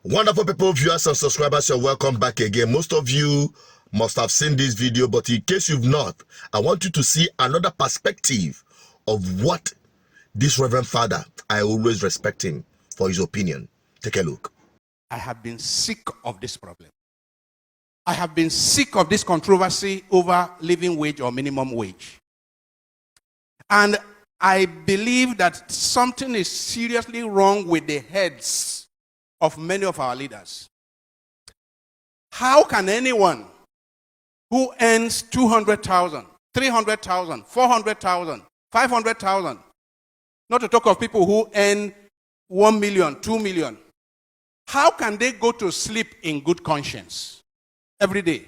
Wonderful people, viewers and subscribers, you're welcome back again. Most of you must have seen this video, but in case you've not, I want you to see another perspective of what this Reverend Father, I always respect him for his opinion. Take a look. I have been sick of this problem. I have been sick of this controversy over living wage or minimum wage. And I believe that something is seriously wrong with the heads of many of our leaders. How can anyone who earns 200,000, 300,000, 400,000, 500,000, not to talk of people who earn 1 million, 2 million, how can they go to sleep in good conscience every day?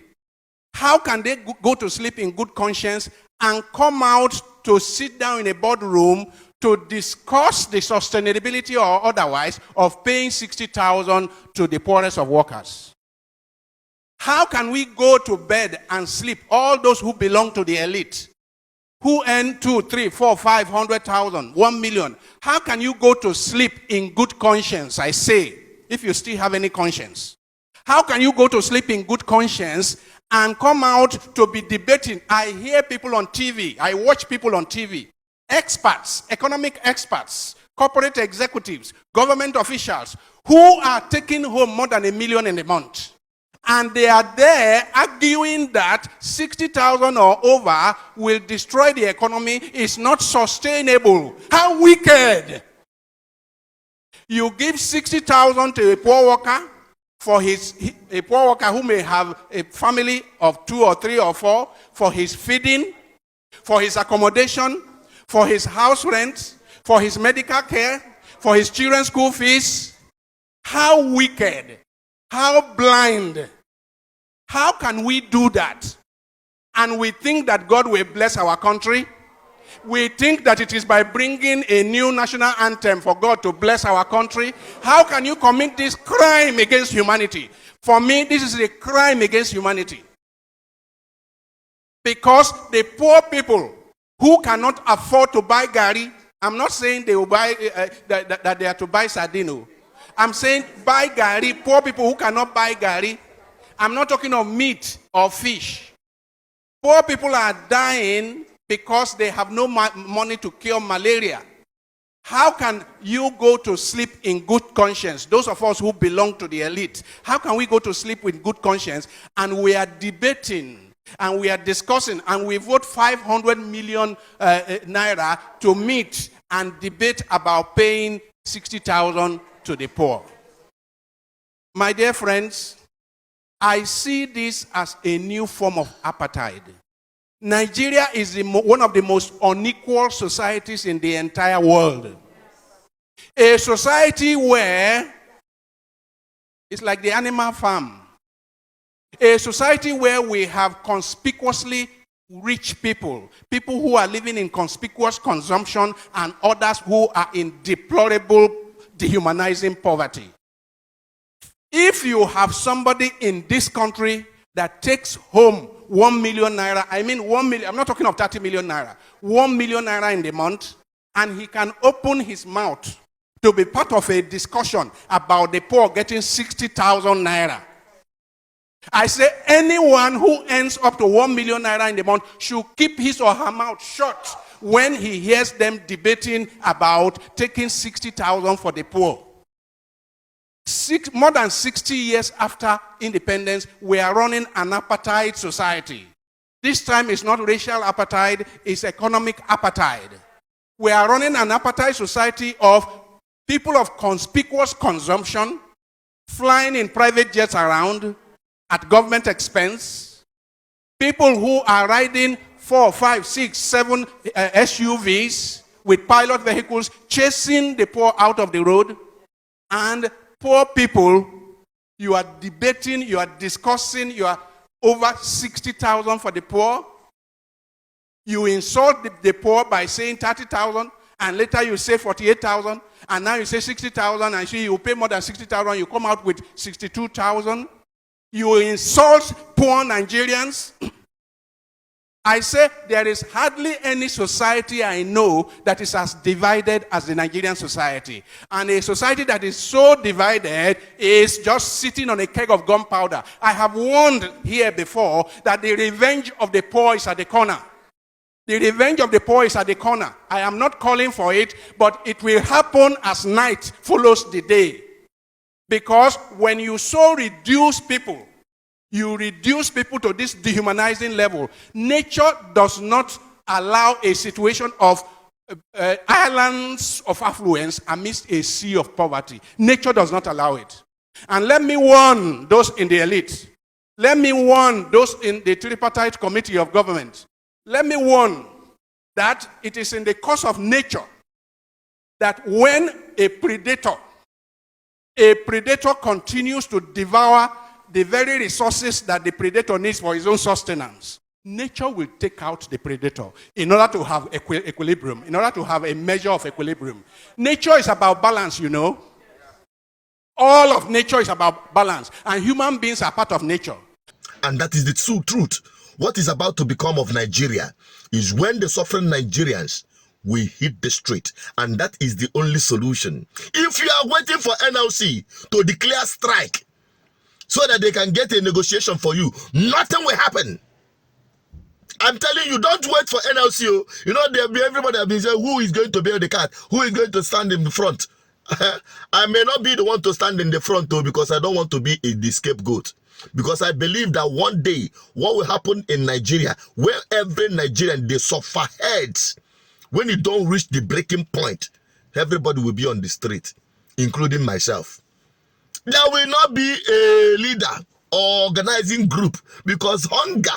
How can they go to sleep in good conscience and come out to sit down in a boardroom to discuss the sustainability or otherwise of paying 60,000 to the poorest of workers? How can we go to bed and sleep, all those who belong to the elite, who earn 2, 3, 4, 500,000, 1 million? How can you go to sleep in good conscience, I say, if you still have any conscience? How can you go to sleep in good conscience and come out to be debating? I hear people on TV, I watch people on TV, experts, economic experts, corporate executives, government officials, who are taking home more than $1 million in a month. And they are there arguing that 60,000 or over will destroy the economy, is not sustainable. How wicked! You give 60,000 to a poor worker, a poor worker who may have a family of 2 or 3 or 4, for his feeding, for his accommodation, for his house rent, for his medical care, for his children's school fees. How wicked, how blind. How can we do that? And we think that God will bless our country. We think that it is by bringing a new national anthem for God to bless our country. How can you commit this crime against humanity? For me, this is a crime against humanity. Because the poor people who cannot afford to buy gari, I'm not saying they will buy that they are to buy sardino. I'm saying buy gari, poor people who cannot buy gari. I'm not talking of meat or fish. Poor people are dying because they have no money to cure malaria. How can you go to sleep in good conscience? Those of us who belong to the elite, how can we go to sleep with good conscience and we are debating and we are discussing and we vote 500 million naira to meet and debate about paying 60,000 to the poor? My dear friends, I see this as a new form of apartheid. Nigeria is one of the most unequal societies in the entire world. A society where it's like the animal farm. A society where we have conspicuously rich people, people who are living in conspicuous consumption, and others who are in deplorable, dehumanizing poverty. If you have somebody in this country that takes home 1 million naira, I mean 1 million, I'm not talking of 30 million naira, 1 million naira in the month, and he can open his mouth to be part of a discussion about the poor getting 60,000 naira. I say anyone who earns up to 1 million naira in the month should keep his or her mouth shut when he hears them debating about taking 60,000 for the poor. More than 60 years after independence, we are running an apartheid society. This time it's not racial apartheid, it's economic apartheid. We are running an apartheid society of people of conspicuous consumption, flying in private jets around at government expense, people who are riding 4, 5, 6, 7 SUVs with pilot vehicles, chasing the poor out of the road, and poor people, you are debating, you are discussing, you are over 60,000 for the poor. You insult the poor by saying 30,000, and later you say 48,000, and now you say 60,000, and you pay more than 60,000, you come out with 62,000. You insult poor Nigerians I say there is hardly any society I know that is as divided as the Nigerian society. And a society that is so divided is just sitting on a keg of gunpowder. I have warned here before that the revenge of the poor is at the corner. The revenge of the poor is at the corner. I am not calling for it, but it will happen as night follows the day. Because when you so reduce people, you reduce people to this dehumanizing level. Nature does not allow a situation of islands of affluence amidst a sea of poverty. Nature does not allow it. And let me warn those in the elite. Let me warn those in the tripartite committee of government. Let me warn that it is in the course of nature that when a predator continues to devour the very resources that the predator needs for his own sustenance, nature will take out the predator in order to have equilibrium, in order to have a measure of equilibrium. Nature is about balance, you know. All of nature is about balance, and human beings are part of nature. And that is the true truth. What is about to become of Nigeria is when the suffering Nigerians will hit the street, and that is the only solution. If you are waiting for NLC to declare strike so that they can get a negotiation for you, nothing will happen. I'm telling you, don't wait for NLC. You know, everybody has been saying, who is going to bear the cat? Who is going to stand in the front? I may not be the one to stand in the front, though, because I don't want to be the scapegoat. Because I believe that one day, what will happen in Nigeria, where every Nigerian, they suffer heads, when you don't reach the breaking point, everybody will be on the street, including myself. There will not be a leader or organizing group, because hunger,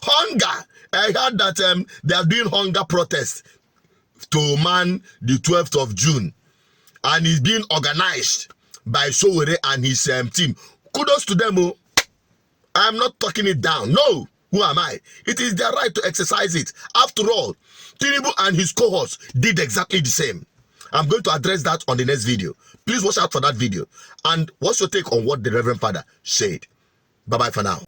hunger. I heard that they are doing hunger protest to man the 12th of June, and it's being organized by Sowore and his team. Kudos to them. Oh. I'm not talking it down. No. Who am I? It is their right to exercise it. After all, Tinubu and his cohorts did exactly the same. I'm going to address that on the next video. Please watch out for that video. And what's your take on what the Reverend Father said? Bye-bye for now.